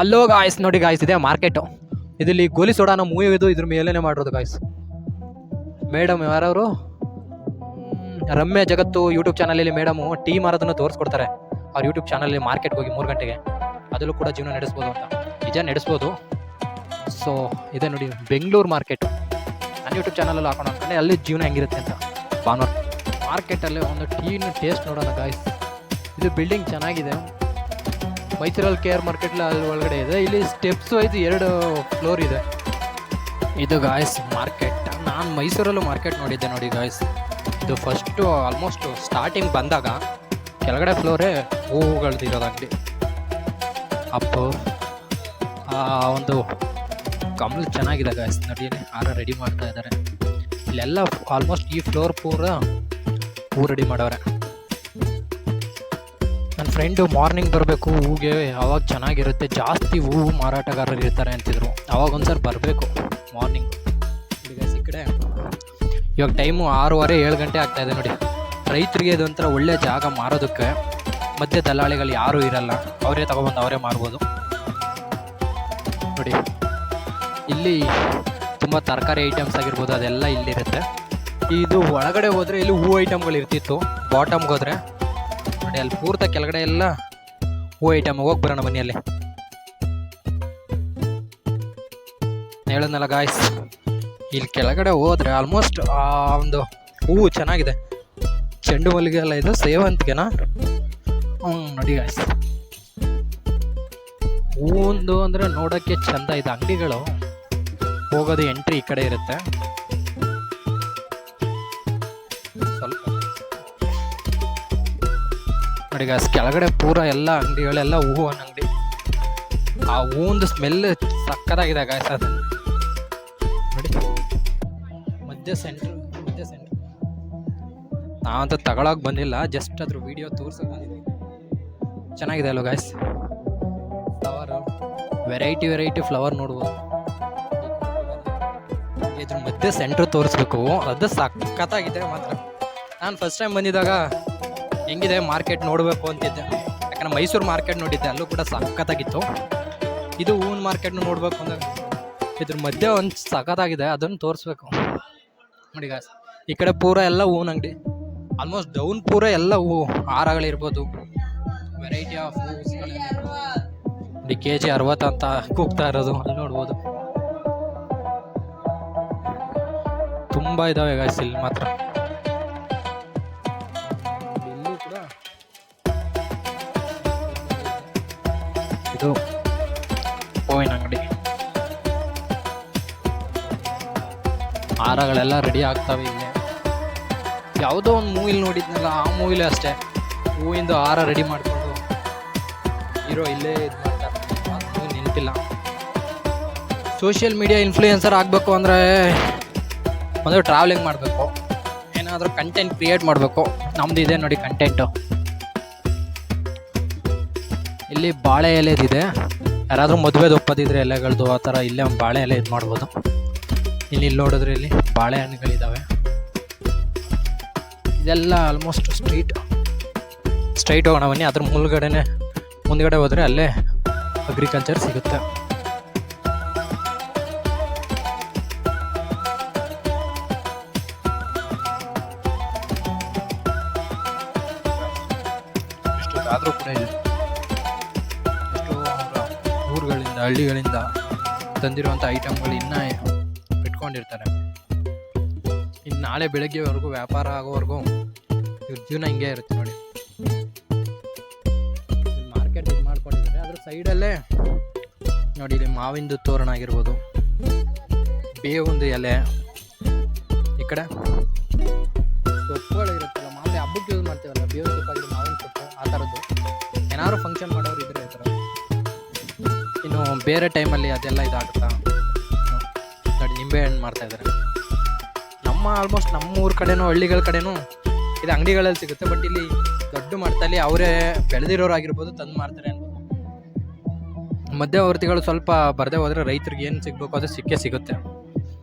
ಅಲ್ಲೋ ಗಾಯ್ಸ್ ನೋಡಿ ಗಾಯ್ಸ್ ಇದೆ ಮಾರ್ಕೆಟು. ಇದರಲ್ಲಿ ಗೋಲಿ ಸೋಡಾನ ಮೂವಿ ಇದು ಇದ್ರ ಮೇಲೇನೆ ಮಾಡಿರೋದು ಗಾಯ್ಸ್. ಮೇಡಮ್ ಯಾರವರು ರಮ್ಯ ಜಗತ್ತು ಯೂಟ್ಯೂಬ್ ಚಾನಲಲ್ಲಿ ಮೇಡಮು ಟೀ ಮಾರೋದನ್ನು ತೋರಿಸ್ಕೊಡ್ತಾರೆ. ಅವ್ರ ಯೂಟ್ಯೂಬ್ ಚಾನಲಲ್ಲಿ ಮಾರ್ಕೆಟ್ಗೆ ಹೋಗಿ 3 ಗಂಟೆಗೆ ಅದರಲ್ಲೂ ಕೂಡ ಜೀವನ ನಡೆಸ್ಬೋದು ಅಂತ. ನಿಜ ನಡೆಸ್ಬೋದು. ಸೊ ಇದೆ ನೋಡಿ ಬೆಂಗಳೂರು ಮಾರ್ಕೆಟು. ನನ್ನ ಯೂಟ್ಯೂಬ್ ಚಾನಲಲ್ಲಿ ಹಾಕೊಂಡು ಹಾಕೊಂಡೆ ಅಲ್ಲಿ ಜೀವನ ಹೆಂಗಿರುತ್ತೆ ಅಂತ. ಭಾನುವಾರ ಮಾರ್ಕೆಟಲ್ಲಿ ಒಂದು ಟೀನ ಟೇಸ್ಟ್ ನೋಡೋಣ ಗಾಯ್ಸ್. ಇದು ಬಿಲ್ಡಿಂಗ್ ಚೆನ್ನಾಗಿದೆ. ಮೈಸೂರಲ್ಲಿ ಕೇರ್ ಮಾರ್ಕೆಟ್ ಅಲ್ಲಿ ಒಳಗಡೆ ಇದೆ. ಇಲ್ಲಿ ಸ್ಟೆಪ್ಸ್ ವೈಸ್ 2 ಫ್ಲೋರ್ ಇದೆ. ಇದು ಗಾಯ್ಸ್ ಮಾರ್ಕೆಟ್. ನಾನು ಮೈಸೂರಲ್ಲೂ ಮಾರ್ಕೆಟ್ ನೋಡಿದ್ದೆ ನೋಡಿ ಗಾಯ್ಸ್. ಇದು ಫಸ್ಟು ಆಲ್ಮೋಸ್ಟ್ ಸ್ಟಾರ್ಟಿಂಗ್ ಬಂದಾಗ ಕೆಳಗಡೆ ಫ್ಲೋರೇ ಹೂವುಗಳದಿರೋದು ಅಂಗಡಿ. ಅಪ್ಪು ಒಂದು ಕಮಲ್ ಚೆನ್ನಾಗಿದೆ ಗಾಯ್ಸ್ ನೋಡಿ. ರೆಡಿ ಮಾಡ್ತಾ ಇದ್ದಾರೆ. ಇಲ್ಲೆಲ್ಲ ಆಲ್ಮೋಸ್ಟ್ ಈ ಫ್ಲೋರ್ ಪೂರ ಹೂ ರೆಡಿ ಮಾಡವ್ರೆ. ನನ್ನ ಫ್ರೆಂಡು ಮಾರ್ನಿಂಗ್ ಬರಬೇಕು ಹೂಗೆ, ಅವಾಗ ಚೆನ್ನಾಗಿರುತ್ತೆ, ಜಾಸ್ತಿ ಹೂವು ಮಾರಾಟಗಾರರು ಇರ್ತಾರೆ ಅಂತಿದ್ರು. ಅವಾಗ ಒಂದ್ಸರಿ ಬರಬೇಕು ಮಾರ್ನಿಂಗ್. ಈ ಕಡೆ ಇವಾಗ ಟೈಮು 6:15 7 ಗಂಟೆ ಆಗ್ತಾಯಿದೆ ನೋಡಿ. ರೈತರಿಗೆ ಇದೊಂಥರ ಒಳ್ಳೆ ಜಾಗ ಮಾರೋದಕ್ಕೆ. ಮಧ್ಯೆ ದಲ್ಲಾಳಿಗಳು ಯಾರೂ ಇರಲ್ಲ, ಅವರೇ ತಗೊಬಂದು ಅವರೇ ಮಾರ್ಬೋದು ನೋಡಿ. ಇಲ್ಲಿ ತುಂಬ ತರಕಾರಿ ಐಟಮ್ಸ್ ಆಗಿರ್ಬೋದು ಅದೆಲ್ಲ ಇಲ್ಲಿರುತ್ತೆ. ಇದು ಒಳಗಡೆ ಹೋದರೆ ಇಲ್ಲಿ ಹೂ ಐಟಮ್ಗಳು ಇರ್ತಿತ್ತು. ಬಾಟಮ್ಗೆ ಹೋದರೆ ನೋಡಿ ಅಲ್ಲಿ ಪೂರ್ತ ಕೆಳಗಡೆ ಎಲ್ಲ ಹೂ ಐಟಮ್. ಹೋಗಿ ಬರೋಣ ಮನೆಯಲ್ಲಿ. ಹೇಳೋದಲ್ಲ ಗಾಯ್ಸ್, ಇಲ್ಲಿ ಕೆಳಗಡೆ ಹೋದರೆ ಆಲ್ಮೋಸ್ಟ್ ಒಂದು ಹೂವು ಚೆನ್ನಾಗಿದೆ. ಚೆಂಡು ಮಲ್ಲಿಗೆ ಎಲ್ಲ ಇದು ಸೇವಂತಿಗೆನಾ ನೋಡಿ ಗಾಯ್ಸ್. ಹೂವೊಂದು ಅಂದರೆ ನೋಡೋಕ್ಕೆ ಚೆಂದ ಇದೆ. ಅಂಗಡಿಗಳು ಹೋಗೋದು ಎಂಟ್ರಿ ಈ ಕಡೆ ಇರುತ್ತೆ. ಸ್ವಲ್ಪ ನೋಡಿ ಗಾಯ್ಸ್, ಕೆಳಗಡೆ ಪೂರ ಎಲ್ಲ ಅಂಗಡಿಗಳೆಲ್ಲ ಹೂವಿನ ಅಂಗಡಿ. ಆ ಹೂವಿಂದು ಸ್ಮೆಲ್ ಸಕ್ಕತ್ತಾಗಿದೆ ಗಾಯ್ಸ್. ಅದು ನೋಡಿ ಮಧ್ಯ ಸೆಂಟ್ರ್. ನಾವಂತೂ ತಗೊಳಕ್ ಬಂದಿಲ್ಲ, ಜಸ್ಟ್ ಅದ್ರ ವಿಡಿಯೋ ತೋರ್ಸಕ್ ಬಂದಿದ್ದೀವಿ. ಚೆನ್ನಾಗಿದೆ ಅಲ್ವ ಗಾಯ್ಸ್. ಫ್ಲವರು ವೆರೈಟಿ ಫ್ಲವರ್ ನೋಡ್ಬೋದು. ಇದ್ರ ಮಧ್ಯೆ ಸೆಂಟ್ರ್ ತೋರಿಸ್ಬೇಕು, ಅದು ಸಖತ್ತಾಗಿದೆ ಮಾತ್ರ. ನಾನು ಫಸ್ಟ್ ಟೈಮ್ ಬಂದಿದ್ದಾಗ ಹೆಂಗಿದೆ ಮಾರ್ಕೆಟ್ ನೋಡಬೇಕು ಅಂತಿದ್ದೆ. ಯಾಕಂದರೆ ಮೈಸೂರು ಮಾರ್ಕೆಟ್ ನೋಡಿದ್ದೆ, ಅಲ್ಲೂ ಕೂಡ ಸಖತ್ತಾಗಿತ್ತು. ಇದು ಹೂವಿನ ಮಾರ್ಕೆಟ್ನು ನೋಡಬೇಕು ಅಂದಾಗ ಇದ್ರ ಮಧ್ಯೆ ಒಂದು ಸಖತ್ತಾಗಿದೆ, ಅದನ್ನು ತೋರಿಸ್ಬೇಕು ನೋಡಿ ಗಾಯ್ಸ್. ಈ ಕಡೆ ಪೂರ ಎಲ್ಲ ಹೂವಿನ ಅಂಗಡಿ. ಆಲ್ಮೋಸ್ಟ್ ಡೌನ್ ಪೂರ ಎಲ್ಲ ಹೂವು ಹಾರಗಳಿರ್ಬೋದು, ವೆರೈಟಿ ಆಫ್ ಹೂವ್ಸ್. KG 60 ಅಂತ ಕೂಗ್ತಾ ಇರೋದು ಅಲ್ಲಿ ನೋಡ್ಬೋದು. ತುಂಬ ಇದಾವೆ ಗಾಯ್ಸ್ ಇಲ್ಲಿ ಮಾತ್ರ. ಇಲ್ಲೂ ಕೂಡ ಇದು ಹೂವಿನ ಅಂಗಡಿ. ಹಾರಗಳೆಲ್ಲ ರೆಡಿ ಆಗ್ತವೆ ಇಲ್ಲಿ. ಯಾವುದೋ ಒಂದು ಮೂವಿಲಿ ನೋಡಿದ್ನಲ್ಲ, ಆ ಮೂವಿಲೇ ಅಷ್ಟೇ ಹೂವಿಂದು ಹಾರ ರೆಡಿ ಮಾಡಿಕೊಂಡು ಹೀರೋ ಇಲ್ಲೇ ಇದು ಮಾಡ್ತಾರೆ. ಅದು ನೆನಪಿಲ್ಲ. ಸೋಷಿಯಲ್ ಮೀಡಿಯಾ ಇನ್ಫ್ಲೂಯೆನ್ಸರ್ ಆಗಬೇಕು ಅಂದರೆ ಒಂದು ಟ್ರಾವೆಲಿಂಗ್ ಮಾಡಬೇಕು, ಏನಾದರೂ ಕಂಟೆಂಟ್ ಕ್ರಿಯೇಟ್ ಮಾಡಬೇಕು. ನಮ್ಮದು ಇದೆ ನೋಡಿ ಕಂಟೆಂಟು. ಇಲ್ಲಿ ಬಾಳೆ ಎಲೆದಿದೆ. ಯಾರಾದರೂ ಮದುವೆದು ಒಪ್ಪದಿದ್ರೆ ಎಲೆಗಳದ್ದು ಆ ಥರ ಇಲ್ಲೇ ಒಂದು ಬಾಳೆ ಎಲೆ ಇದು ಮಾಡ್ಬೋದು. ಇಲ್ಲಿ ನೋಡಿದ್ರೆ ಇಲ್ಲಿ ಬಾಳೆಹಣ್ಣುಗಳಿದ್ದಾವೆ. ಇದೆಲ್ಲ ಆಲ್ಮೋಸ್ಟ್ ಸ್ಟ್ರೈಟ್ ಹೋಗೋಣ ಬನ್ನಿ. ಅದ್ರ ಮುಂದ್ಗಡೆ ಹೋದರೆ ಅಲ್ಲೇ ಅಗ್ರಿಕಲ್ಚರ್ ಸಿಗುತ್ತೆ. ಆದರೂ ಕೂಡ ಇದೆ ಎಷ್ಟೋ ಊರುಗಳಿಂದ ಹಳ್ಳಿಗಳಿಂದ ತಂದಿರುವಂಥ ಐಟಮ್ಗಳು ಇನ್ನೂ ಇಟ್ಕೊಂಡಿರ್ತಾರೆ. ಇನ್ನು ನಾಳೆ ಬೆಳಗ್ಗೆವರೆಗೂ ವ್ಯಾಪಾರ ಆಗೋವರೆಗೂ ಇವ್ರ ಜೀವನ ಹಿಂಗೆ ಇರುತ್ತೆ ನೋಡಿ. ಮಾರ್ಕೆಟ್ ಇದು ಮಾಡ್ಕೊಂಡಿದ್ದಾರೆ. ಅದ್ರ ಸೈಡಲ್ಲೇ ನೋಡಿ ಇಲ್ಲಿ ಮಾವಿಂದು ತೋರಣ ಆಗಿರ್ಬೋದು, ಬೇವೊಂದು ಎಲೆ. ಈ ಕಡೆ ಸೊಪ್ಪುಗಳು ಇರುತ್ತಲ್ಲ, ಮಾಮೂಲಿ ಹಬ್ಬಕ್ಕೆ ಯೂಸ್ ಮಾಡ್ತೀವಲ್ಲ, ಬೇವು ಸೊಪ್ಪಾಗಿರೋ ಮಾವಿನ ಸೊಪ್ಪು ಆ ಥರದ್ದು. ಏನಾದ್ರು ಫಂಕ್ಷನ್ ಮಾಡೋರು ಇದ್ರೆ ಈ ಥರ. ಇನ್ನು ಬೇರೆ ಟೈಮಲ್ಲಿ ಅದೆಲ್ಲ ಇದಾಗುತ್ತಾ ನೋಡಿ, ನಿಂಬೆಹಣ್ಣು ಮಾಡ್ತಾಯಿದ್ದಾರೆ. ಆಲ್ಮೋಸ್ಟ್ ನಮ್ಮ ಊರ ಕಡೆನೂ ಹಳ್ಳಿಗಳ ಕಡೆನೂ ಇದು ಅಂಗಡಿಗಳಲ್ಲಿ ಸಿಗುತ್ತೆ. ಬಟ್ ಇಲ್ಲಿ ದೊಡ್ಡ ಮಟ್ಟದಲ್ಲಿ ಅವರೇ ಬೆಳೆದಿರೋರಾಗಿರ್ಬೋದು ತಂದು ಮಾಡ್ತಾರೆ ಅನ್ಬೋದು. ಮಧ್ಯವರ್ತಿಗಳು ಸ್ವಲ್ಪ ಬರದೇ ಹೋದರೆ ರೈತರಿಗೆ ಏನು ಸಿಗಬೇಕು ಅದು ಸಿಗುತ್ತೆ.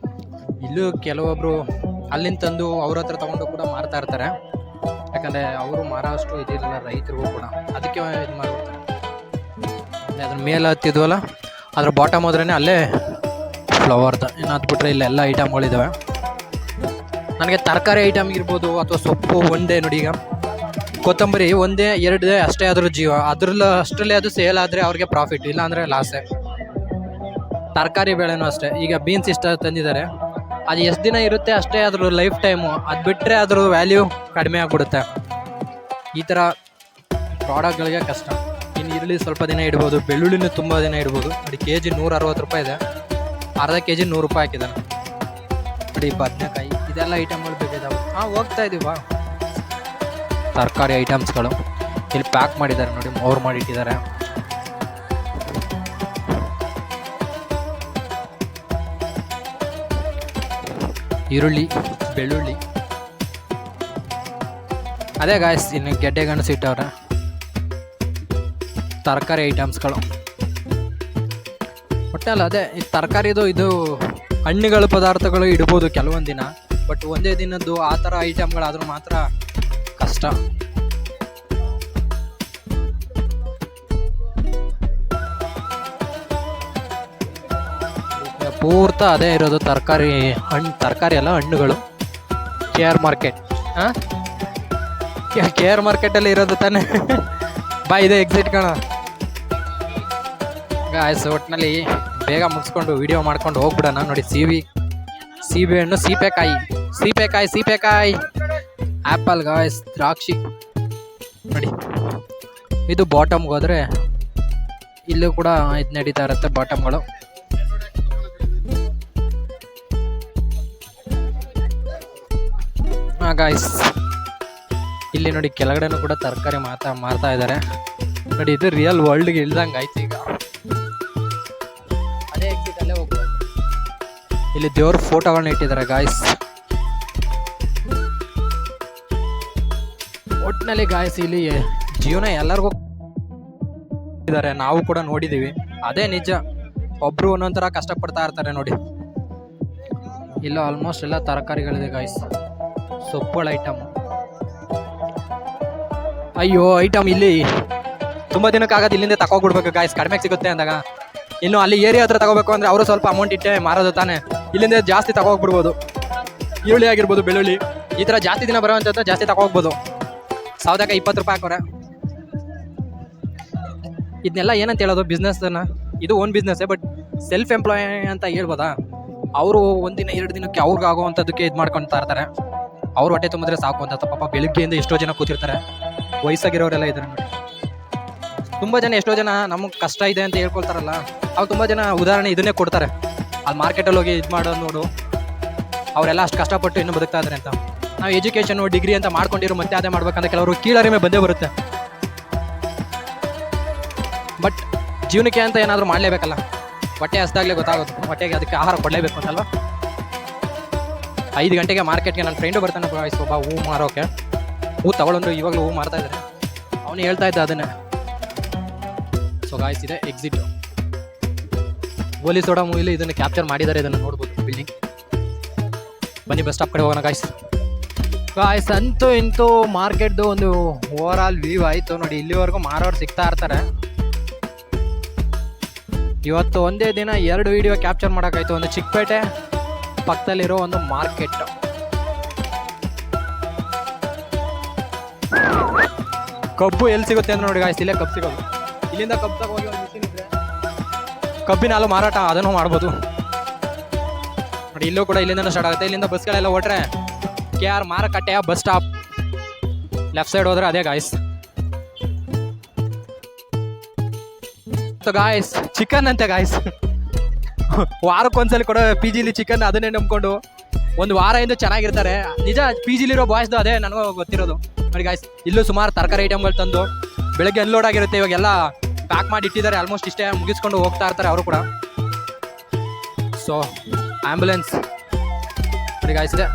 ಇಲ್ಲೂ ಕೆಲವೊಬ್ಬರು ಅಲ್ಲಿಂದ ತಂದು ಅವ್ರ ಹತ್ರ ತೊಗೊಂಡು ಕೂಡ ಮಾರ್ತಾ ಇರ್ತಾರೆ. ಯಾಕಂದರೆ ಅವರು ಮಾರೋ ಅಷ್ಟು ಇದಿರಲ್ಲ ರೈತರಿಗೂ ಕೂಡ, ಅದಕ್ಕೆ ಇದು ಮಾಡ್ತಾರೆ. ಅದ್ರ ಮೇಲೆ ಹತ್ತಿದ್ವಲ್ಲ ಅದ್ರ ಬಾಟಮ್ ಹೋದ್ರೇ ಅಲ್ಲೇ ಫ್ಲವರ್ದು. ಇನ್ನು ಹತ್ಬಿಟ್ರೆ ಇಲ್ಲೆಲ್ಲ ಐಟಮ್ಗಳಿದ್ದಾವೆ. ನನಗೆ ತರಕಾರಿ ಐಟಮ್ ಇರ್ಬೋದು ಅಥವಾ ಸೊಪ್ಪು ಒಂದೇ ನೋಡಿ, ಈಗ ಕೊತ್ತಂಬರಿ ಒಂದೇ ಎರಡೇ ಅಷ್ಟೇ ಅದ್ರ ಜೀವ, ಅಷ್ಟರಲ್ಲೇ ಅದು ಸೇಲ್ ಆದರೆ ಅವ್ರಿಗೆ ಪ್ರಾಫಿಟ್, ಇಲ್ಲ ಅಂದರೆ ಲಾಸೇ. ತರಕಾರಿ ಬೆಳೆನೂ ಅಷ್ಟೇ. ಈಗ ಬೀನ್ಸ್ ಇಷ್ಟ ತಂದಿದ್ದಾರೆ, ಅದು ಎಷ್ಟು ದಿನ ಇರುತ್ತೆ ಅಷ್ಟೇ ಅದ್ರ ಲೈಫ್ ಟೈಮು, ಅದು ಬಿಟ್ಟರೆ ಅದ್ರ ವ್ಯಾಲ್ಯೂ ಕಡಿಮೆ ಆಗಿಬಿಡುತ್ತೆ. ಈ ಥರ ಪ್ರಾಡಕ್ಟ್ಗಳಿಗೆ ಕಷ್ಟ. ಇನ್ನು ಈರುಳ್ಳಿ ಸ್ವಲ್ಪ ದಿನ ಇಡ್ಬೋದು, ಬೆಳ್ಳುಳ್ಳಿನೂ ತುಂಬ ದಿನ ಇಡ್ಬೋದು. ನೋಡಿ ಕೆಜಿ 160 ರೂಪಾಯಿ ಇದೆ, ಅರ್ಧ ಕೆಜಿ 100 ರೂಪಾಯಿ ಹಾಕಿದ್ದಾನೆ. ನೋಡಿ ಬದನೆಕಾಯಿ, ಇದೆಲ್ಲ ಐಟಮ್ಗಳು ಬೇಕಿದ್ದಾವೆ. ಹೋಗ್ತಾ ಇದೀವಾ ತರಕಾರಿ ಐಟಮ್ಸ್ಗಳು. ಇಲ್ಲಿ ಪ್ಯಾಕ್ ಮಾಡಿದ್ದಾರೆ ನೋಡಿ, ಮೋರ್ ಮಾಡಿಟ್ಟಿದ್ದಾರೆ. ಈರುಳ್ಳಿ, ಬೆಳ್ಳುಳ್ಳಿ, ಅದೇ ಗಾಯ್ಸ್. ಇನ್ನು ಗೆಡ್ಡೆ ಗೆಣಸು ಇಟ್ಟವ್ರೆ. ತರಕಾರಿ ಐಟಮ್ಸ್ಗಳು ಒಟ್ಟಲ್ಲ ಅದೇ. ಈ ತರಕಾರಿದು ಇದು ಹಣ್ಣುಗಳ ಪದಾರ್ಥಗಳು ಇಡ್ಬೋದು ಕೆಲವೊಂದು ದಿನ, ಬಟ್ ಒಂದೇ ದಿನದ್ದು ಆ ಥರ ಐಟಮ್ಗಳಾದ್ರೂ ಮಾತ್ರ ಕಷ್ಟ. ಪೂರ್ತ ಅದೇ ಇರೋದು ತರಕಾರಿ, ತರಕಾರಿ ಅಲ್ಲ ಹಣ್ಣುಗಳು. KR market. KR ಮಾರ್ಕೆಟಲ್ಲಿ ಇರೋದು ತಾನೇ. ಬಾ ಇದೆ ಎಕ್ಸಿಟ್ ಕಣ ಗಾಯ್ಸ್. ಒಟ್ಟಿನಲ್ಲಿ ಬೇಗ ಮುಗಿಸ್ಕೊಂಡು ವಿಡಿಯೋ ಮಾಡ್ಕೊಂಡು ಹೋಗ್ಬಿಡೋಣ. ನೋಡಿ ಸೀಬೆ ಹಣ್ಣು, ಸೀಪೆಕಾಯಿ, ಆ್ಯಪಲ್ ಗಾಯ್ಸ್, ದ್ರಾಕ್ಷಿ. ನೋಡಿ ಇದು ಬಾಟಮ್ಗೆ ಹೋದರೆ ಇಲ್ಲೂ ಕೂಡ ಇದು ನಡೀತಾ ಇರುತ್ತೆ ಬಾಟಮ್ಗಳು. ಗಾಯ್ಸ್ ಇಲ್ಲಿ ನೋಡಿ ಕೆಳಗಡೆನೂ ಕೂಡ ತರಕಾರಿ ಮಾರ್ತಾ ಇದ್ದಾರೆ. ನೋಡಿ ಇದು ರಿಯಲ್ ವರ್ಲ್ಡ್ಗೆ ಇಳ್ದಂಗೆ ಆಯ್ತು ಈಗ. ಅದೇ ಎಕ್ಸಿಟ್ ಅಲ್ಲೇ ಹೋಗ್ತಾರೆ. ಇಲ್ಲಿ ದೇವ್ರ ಫೋಟೋಗಳನ್ನ ಇಟ್ಟಿದ್ದಾರೆ ಗಾಯ್ಸ್. ಒಟ್ಟಿನಲ್ಲಿ ಗಾಯ್ಸ್ ಇಲ್ಲಿ ಜೀವನ ಎಲ್ಲರಿಗೂ ಇದ್ದಾರೆ, ನಾವು ಕೂಡ ನೋಡಿದ್ದೀವಿ. ಅದೇ ನಿಜ, ಒಬ್ರು ಒಂದೊಂಥರ ಕಷ್ಟಪಡ್ತಾ ಇರ್ತಾರೆ ನೋಡಿ. ಇಲ್ಲ ಆಲ್ಮೋಸ್ಟ್ ಎಲ್ಲ ತರಕಾರಿಗಳಿದೆ ಗಾಯ್ಸ್. ಸೊಪ್ಪುಗಳ ಐಟಮ್, ಅಯ್ಯೋ ಐಟಮ್ ಇಲ್ಲಿ ತುಂಬ ದಿನಕ್ಕಾಗದು, ಇಲ್ಲಿಂದ ತಗೋಬಿಡ್ಬೇಕು ಗಾಯ್ಸ್, ಕಡಿಮೆ ಸಿಗುತ್ತೆ ಅಂದಾಗ. ಇನ್ನು ಅಲ್ಲಿ ಏರಿಯಾ ಹತ್ರ ತಗೋಬೇಕು ಅಂದರೆ ಅವರು ಸ್ವಲ್ಪ ಅಮೌಂಟ್ ಇಟ್ಟೆ ಮಾರೋದು ತಾನೆ, ಇಲ್ಲಿಂದ ಜಾಸ್ತಿ ತಗೋಗ್ಬಿಡ್ಬೋದು. ಈರುಳ್ಳಿ ಆಗಿರ್ಬೋದು, ಬೆಳ್ಳುಳ್ಳಿ, ಈ ಥರ ಜಾಸ್ತಿ ದಿನ ಬರೋವಂಥದ್ದು ಜಾಸ್ತಿ ತಗೋಗ್ಬೋದು. ಸೌದೆಕಾಯಿ 20 ರೂಪಾಯಿ ಹಾಕೋರೆ. ಇದನ್ನೆಲ್ಲ ಏನಂತ ಹೇಳೋದು, ಬಿಸ್ನೆಸ್ನ ಇದು ಓನ್ ಬಿಸ್ನೆಸ್ಸೇ, ಬಟ್ ಸೆಲ್ಫ್ ಎಂಪ್ಲಾಯ್ ಅಂತ ಹೇಳ್ಬೋದಾ. ಅವರು ಒಂದಿನ 2 ದಿನಕ್ಕೆ ಅವ್ರಿಗಾಗುವಂಥದ್ದಕ್ಕೆ ಇದು ಮಾಡ್ಕೊತಾ ಇರ್ತಾರೆ. ಅವ್ರು ಹೊಟ್ಟೆ ತುಂಬಿದ್ರೆ ಸಾಕು ಅಂತ. ಪಾಪ ಬೆಳಿಗ್ಗೆಯಿಂದ ಎಷ್ಟೋ ಜನ ಕೂತಿರ್ತಾರೆ, ವಯಸ್ಸಾಗಿರೋರೆಲ್ಲ ಇದ್ದಾರೆ ನೋಡಿ. ತುಂಬ ಜನ ಎಷ್ಟೋ ಜನ ನಮಗೆ ಕಷ್ಟ ಇದೆ ಅಂತ ಹೇಳ್ಕೊಳ್ತಾರಲ್ಲ, ಅವ್ರು ತುಂಬ ಜನ ಉದಾಹರಣೆ ಇದನ್ನೇ ಕೊಡ್ತಾರೆ. ಅಲ್ಲಿ ಮಾರ್ಕೆಟಲ್ಲಿ ಹೋಗಿ ಇದು ಮಾಡೋದು ನೋಡು, ಅವರೆಲ್ಲ ಅಷ್ಟು ಕಷ್ಟಪಟ್ಟು ಇನ್ನೂ ಬದುಕ್ತಾ ಇದ್ದಾರೆ ಅಂತ. ನಾವು ಎಜುಕೇಷನು ಡಿಗ್ರಿ ಅಂತ ಮಾಡ್ಕೊಂಡಿರೋ ಮತ್ತೆ ಅದೇ ಮಾಡ್ಬೇಕಂತ ಕೆಲವರು ಕೀಳರಿಮೆ ಬಂದೇ ಬರುತ್ತೆ. ಬಟ್ ಜೀವನಕ್ಕೆ ಅಂತ ಏನಾದರೂ ಮಾಡಲೇಬೇಕಲ್ಲ, ಹೊಟ್ಟೆ ಹಸ್ದಾಗಲೇ ಗೊತ್ತಾಗೋದು, ಹೊಟ್ಟೆಗೆ ಅದಕ್ಕೆ ಆಹಾರ ಕೊಡಲೇಬೇಕು ಅಂತಲ್ವ. 5 ಗಂಟೆಗೆ ಮಾರ್ಕೆಟ್ಗೆ ನನ್ನ ಫ್ರೆಂಡು ಬರ್ತಾನೆ ಒಬ್ಬ ಹೂ ಮಾರೋಕೆ. ಹೂ ತಗೊಳ್ಳೋದು ಇವಾಗಲೂ ಹೂ ಮಾರ್ತಾ ಇದ್ದಾರೆ. ಅವನು ಹೇಳ್ತಾ ಇದ್ದ ಅದನ್ನೇ. ಸೊ ಗಾಯ್ಸ್ ಇದೆ ಎಕ್ಸಿಟ್. ಗೋಲಿ ಸೋಡಾ ಮೂವಿಲಿ ಇದನ್ನು ಕ್ಯಾಪ್ಚರ್ ಮಾಡಿದ್ದಾರೆ, ಇದನ್ನು ನೋಡ್ಬೋದು ಬಿಲ್ಡಿಂಗ್. ಬನ್ನಿ ಬಸ್ ಸ್ಟಾಪ್ ಕಡೆ ಹೋಗೋಣ ಗಾಯ್ಸ್. ಅಂತೂ ಇಂತೂ ಮಾರ್ಕೆಟ್ದು ಒಂದು ಓವರ್ ಆಲ್ ವ್ಯೂ ಆಯಿತು ನೋಡಿ. ಇಲ್ಲಿವರೆಗೂ ಮಾರೋರು ಸಿಗ್ತಾ ಇರ್ತಾರೆ. ಇವತ್ತು ಒಂದೇ ದಿನ 2 ವಿಡಿಯೋ ಕ್ಯಾಪ್ಚರ್ ಮಾಡೋಕ್ಕಾಯ್ತು. ಒಂದು ಚಿಕ್ಕಪೇಟೆ ಪಕ್ಕದಲ್ಲಿರೋ ಒಂದು ಮಾರ್ಕೆಟ್. ಕಬ್ಬು ಎಲ್ಲಿ ಸಿಗುತ್ತೆ ಅಂತ ನೋಡಿ ಗಾಯ್ಸ್, ಇಲ್ಲೇ ಕಬ್ಬು ಸಿಗೋದು. ಇಲ್ಲಿಂದ ಕಬ್ಬು ತಗೋಗಿ ಒಂದು ಮಿಷಿನ್ ಇದ್ರೆ ಕಬ್ಬಿನ ಹಾಲು ಮಾರಾಟ ಅದನ್ನು ಮಾಡ್ಬೋದು ನೋಡಿ. ಇಲ್ಲೂ ಕೂಡ ಇಲ್ಲಿಂದ ಸ್ಟಾರ್ಟ್ ಆಗುತ್ತೆ. ಇಲ್ಲಿಂದ ಬಸ್ಗಳೆಲ್ಲ ಹೊಟ್ರೆ KR ಮಾರುಕಟ್ಟೆಯ ಬಸ್ ಸ್ಟಾಪ್. ಲೆಫ್ಟ್ ಸೈಡ್ ಹೋದ್ರೆ ಅದೇ ಗಾಯ್ಸ್. ಗಾಯ್ಸ್ ಚಿಕನ್ ಅಂತೆ ಗಾಯ್ಸ್. ವಾರಕ್ಕೊಂದ್ಸಲಿ ಕೊಡೋ PGಲಿ ಚಿಕನ್, ಅದನ್ನೇ ನಂಬ್ಕೊಂಡು ಒಂದು ವಾರದಿಂದ ಚೆನ್ನಾಗಿರ್ತಾರೆ. ನಿಜ PGಲಿರೋ ಬಾಯ್ಸ್ದು ಅದೇ ನನಗೂ ಗೊತ್ತಿರೋದು ನೋಡಿ ಗಾಯ್ಸ್. ಇಲ್ಲೂ ಸುಮಾರು ತರಕಾರಿ ಐಟಮ್ಗಳು ತಂದು ಬೆಳಗ್ಗೆ ಅನ್ಲೋಡ್ ಆಗಿರುತ್ತೆ, ಇವಾಗೆಲ್ಲ ಪ್ಯಾಕ್ ಮಾಡಿ ಇಟ್ಟಿದ್ದಾರೆ. ಆಲ್ಮೋಸ್ಟ್ ಇಷ್ಟೇ ಮುಗಿಸ್ಕೊಂಡು ಹೋಗ್ತಾ ಇರ್ತಾರೆ ಅವರು ಕೂಡ. ಸೊ ಆ್ಯಂಬುಲೆನ್ಸ್ ನೋಡಿ ಗಾಯ್ಸ್ ಇದೆ.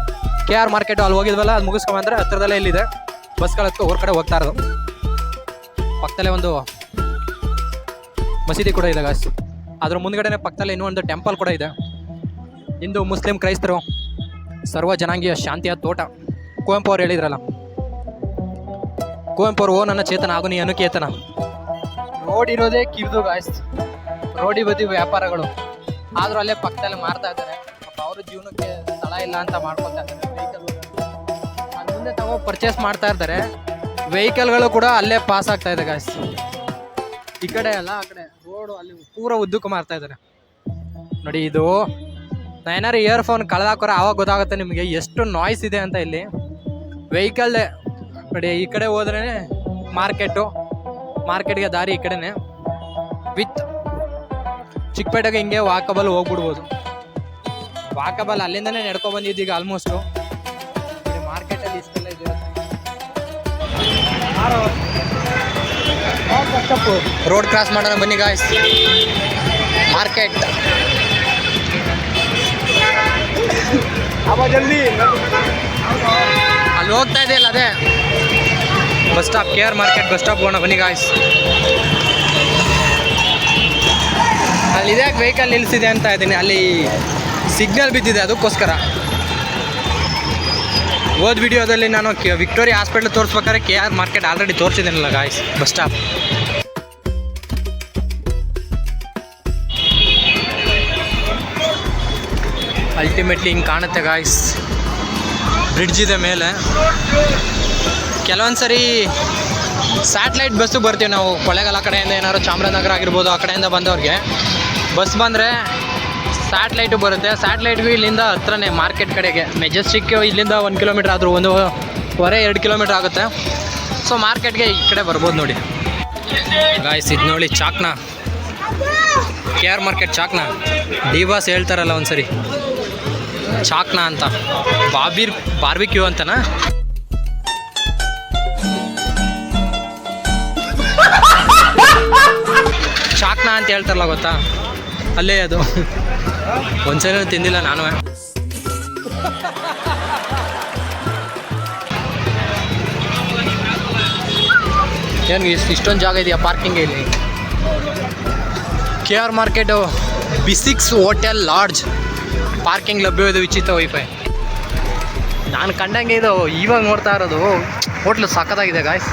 KR ಮಾರ್ಕೆಟು ಅಲ್ಲಿ ಹೋಗಿದ್ವಲ್ಲ, ಅದು ಮುಗಿಸ್ಕೊಂಬಂದ್ರೆ ಹತ್ತಿರದಲ್ಲೇ ಇಲ್ಲಿದೆ. ಬಸ್ಗಳತ್ತು ಹೊರ ಕಡೆ ಹೋಗ್ತಾ ಇರೋದು. ಪಕ್ಕದಲ್ಲೇ ಒಂದು ಮಸೀದಿ ಕೂಡ ಇದೆ ಗಾಯ್ಸ್. ಅದ್ರ ಮುಂದ್ಗಡೆನೆ ಪಕ್ಕದಲ್ಲಿ ಇನ್ನೂ ಒಂದು ಟೆಂಪಲ್ ಕೂಡ ಇದೆ. ಹಿಂದೂ ಮುಸ್ಲಿಂ ಕ್ರೈಸ್ತರು ಸರ್ವ ಜನಾಂಗೀಯ ಶಾಂತಿಯ ತೋಟ. ಕುವೆಂಪು ಅವ್ರು ಹೇಳಿದ್ರಲ್ಲ, ಕುವೆಂಪು ಅವರು ಓ ನನ್ನ ಚೇತನ ಆಗು ನೀ ಅನುಕೇತನ. ರೋಡ್ ಇರೋದೇ ಕಿರಿದು ಗಾಯ್ಸ್, ರೋಡಿ ಬದಿ ವ್ಯಾಪಾರಗಳು ಆದ್ರೂ ಅಲ್ಲೇ ಪಕ್ಕದಲ್ಲಿ ಮಾರ್ತಾ ಇದ್ದಾರೆ. ಅವ್ರ ಜೀವನಕ್ಕೆ ಸ್ಥಳ ಇಲ್ಲ ಅಂತ ಮಾಡ್ಕೊತಾ ಇದ್ದಾರೆ. ವೆಹಿಕಲ್ ಅಲ್ಲಿ ಮುಂದೆ ತಗೋ ಪರ್ಚೇಸ್ ಮಾಡ್ತಾ ಇರ್ತಾರೆ. ವೆಹಿಕಲ್ಗಳು ಕೂಡ ಅಲ್ಲೇ ಪಾಸ್ ಆಗ್ತಾ ಇದೆ ಗಾಯ್ಸ್. ಈ ಕಡೆ ಅಲ್ಲ ಆ ಕಡೆ ರೋಡು ಅಲ್ಲಿ ಪೂರ ಉದ್ದಕ್ಕೂ ಮಾರ್ತಾ ಇದ್ದಾರೆ ನೋಡಿ. ಇದು ಏನಾರು ಇಯರ್ಫೋನ್ ಕಳೆದಾಕೋರೆ ಆವಾಗ ಗೊತ್ತಾಗುತ್ತೆ ನಿಮಗೆ ಎಷ್ಟು ನಾಯ್ಸ್ ಇದೆ ಅಂತ. ಇಲ್ಲಿ ವೆಹಿಕಲ್ ನೋಡಿ, ಈ ಕಡೆ ಹೋದ್ರೇ ಮಾರ್ಕೆಟ್ಗೆ ದಾರಿ ಈ ಕಡೆನೆ. ವಿತ್ ಚಿಕ್ಕಪೇಟೆಗೆ ಹಿಂಗೆ ವಾಕಬಲ್ ಹೋಗ್ಬಿಡ್ಬೋದು. ವಾಕಬಲ್ ಅಲ್ಲಿಂದನೇ ನಡ್ಕೊ ಬಂದಿದ್ದು ಈಗ ಆಲ್ಮೋಸ್ಟು. ಮಾರ್ಕೆಟಲ್ಲಿ ಇಷ್ಟೆಲ್ಲ ಇದೆ. ರೋಡ್ ಕ್ರಾಸ್ ಮಾಡೋಣ ಬನ್ನಿ ಗಾಯ್ಸ್. ಮಾರ್ಕೆಟ್ ಅಲ್ಲಿ ಹೋಗ್ತಾ ಇದೆಯಲ್ಲ ಅದೇ bus stop, KR market bus stop ಹೋಗೋಣ ಬನ್ನಿ ಗಾಯ್ಸ್. ಅಲ್ಲಿ ಇದ್ಯಾಕೆ ವೆಹಿಕಲ್ ನಿಲ್ಲಿಸಿದೆ ಅಂತ ಇದ್ದೀನಿ, ಅಲ್ಲಿ ಸಿಗ್ನಲ್ ಬಿದ್ದಿದೆ ಅದಕ್ಕೋಸ್ಕರ. ಹೋದ ವಿಡಿಯೋದಲ್ಲಿ ನಾನು ವಿಕ್ಟೋರಿಯಾ ಹಾಸ್ಪಿಟ್ಲ್ ತೋರಿಸ್ಬೇಕಾದ್ರೆ KR ಮಾರ್ಕೆಟ್ ಆಲ್ರೆಡಿ ತೋರಿಸಿದ್ದೀನಲ್ಲ ಗಾಯ್ಸ್ ಬಸ್ ಸ್ಟಾಪ್. ಅಲ್ಟಿಮೇಟ್ಲಿ ಹಿಂಗೆ ಕಾಣುತ್ತೆ ಗಾಯ್ಸ್. ಬ್ರಿಡ್ಜ್ ಇದೆ ಮೇಲೆ. ಕೆಲವೊಂದು ಸರಿ ಸ್ಯಾಟ್ಲೈಟ್ ಬಸ್ಸು ಬರ್ತೀವಿ ನಾವು ಕೊಳ್ಳೇಗಾಲ ಕಡೆಯಿಂದ, ಏನಾದ್ರು ಚಾಮರಾಜನಗರ ಆಗಿರ್ಬೋದು ಆ ಕಡೆಯಿಂದ ಬಂದವ್ರಿಗೆ ಬಸ್ ಬಂದರೆ ಸ್ಯಾಟ್ಲೈಟು ಬರುತ್ತೆ. ಸ್ಯಾಟ್ಲೈಟ್ಗೂ ಇಲ್ಲಿಂದ ಹತ್ರನೇ ಮಾರ್ಕೆಟ್ ಕಡೆಗೆ. ಮೆಜೆಸ್ಟಿಕ್ ಇಲ್ಲಿಂದ 1 ಕಿಲೋಮೀಟ್ರ್ ಆದರೂ 1.5-2 ಕಿಲೋಮೀಟ್ರ್ ಆಗುತ್ತೆ. ಸೊ ಮಾರ್ಕೆಟ್ಗೆ ಈ ಕಡೆ ಬರ್ಬೋದು ನೋಡಿ ಗಾಯ್ಸ್. ಇದು ನೋಡಿ ಚಾಕ್ನ, KR ಮಾರ್ಕೆಟ್ ಚಾಕ್ನ. ಡಿ ಬಾಸ್ ಹೇಳ್ತಾರಲ್ಲ ಒಂದ್ಸರಿ ಚಾಕ್ನ ಅಂತ, ಬಾರ್ಬಿಕ್ಯೂ ಅಂತನಾ. ಚಾಕ್ನ ಅಂತ ಹೇಳ್ತಾರಲ್ಲ ಗೊತ್ತಾ, ಅಲ್ಲೇ ಅದು. ಒಂದ್ಸಲ ತಿಂದಿಲ್ಲ ನಾನು. ಏನು ಇಷ್ಟೊಂದು ಜಾಗ ಇದೆಯಾ ಪಾರ್ಕಿಂಗ್ ಇಲ್ಲಿ. KR market B6 hotel lodge parking ಲಭ್ಯವಿದೆ, ಉಚಿತ ವೈಫೈ. ನಾನು ಕಂಡಂಗೆ ಇದು ಇವಾಗ ನೋಡ್ತಾ ಇರೋದು ಹೋಟ್ಲು ಸಖತ್ತಾಗಿದೆ ಗಾಯ್ಸ್.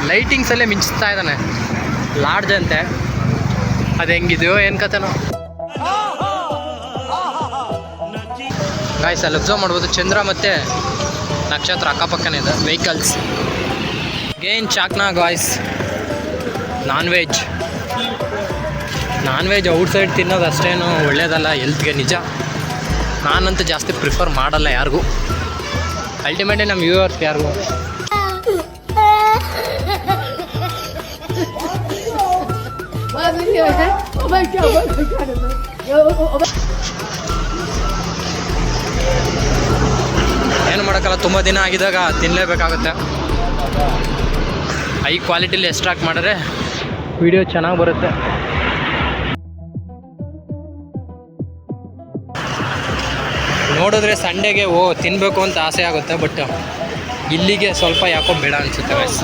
ಲೈಟಿಂಗ್ಸಲ್ಲೇ ಮಿಂಚ್ತಾ ಇದ್ದಾನೆ. ಲಾಡ್ಜ್ ಅಂತೆ, ಅದು ಹೆಂಗಿದೆಯೋ ಏನು ಕತೆನೋ ಗಾಯ್ಸ್. ಅಲ್ಲಿ ಅಬ್ಸರ್ವ್ ಮಾಡ್ಬೋದು ಚಂದ್ರ ಮತ್ತು ನಕ್ಷತ್ರ ಅಕ್ಕಪಕ್ಕನೇ ಇದೆ. ವೆಹಿಕಲ್ಸ್ ಗೇನ್ ಚಾಕ್ನಾ ಗಾಯ್ಸ್. ನಾನ್ ವೆಜ್ ಔಟ್ಸೈಡ್ ತಿನ್ನೋದು ಅಷ್ಟೇನು ಒಳ್ಳೇದಲ್ಲ ಹೆಲ್ತ್ಗೆ, ನಿಜ. ನಾನಂತೂ ಜಾಸ್ತಿ ಪ್ರಿಫರ್ ಮಾಡಲ್ಲ ಯಾರಿಗೂ. ಅಲ್ಟಿಮೇಟ್ಲಿ ನಮ್ಮ ವ್ಯೂವರ್ಸ್ ಯಾರಿಗೂ ಏನು ಮಾಡೋಕ್ಕಲ್ಲ, ತುಂಬ ದಿನ ಆಗಿದಾಗ ತಿನ್ನಲೇಬೇಕಾಗುತ್ತೆ. ಹೈ ಕ್ವಾಲಿಟಿಲಿ ಎಕ್ಸ್ಟ್ರಾಕ್ಟ್ ಮಾಡಿದ್ರೆ ವಿಡಿಯೋ ಚೆನ್ನಾಗಿ ಬರುತ್ತೆ. ನೋಡಿದ್ರೆ ಸಂಡೇಗೆ ತಿನ್ನಬೇಕು ಅಂತ ಆಸೆ ಆಗುತ್ತೆ, ಬಟ್ ಇಲ್ಲಿಗೆ ಸ್ವಲ್ಪ ಯಾಕೋ ಬೇಡ ಅನಿಸುತ್ತೆ ಗಾಯ್ಸ್.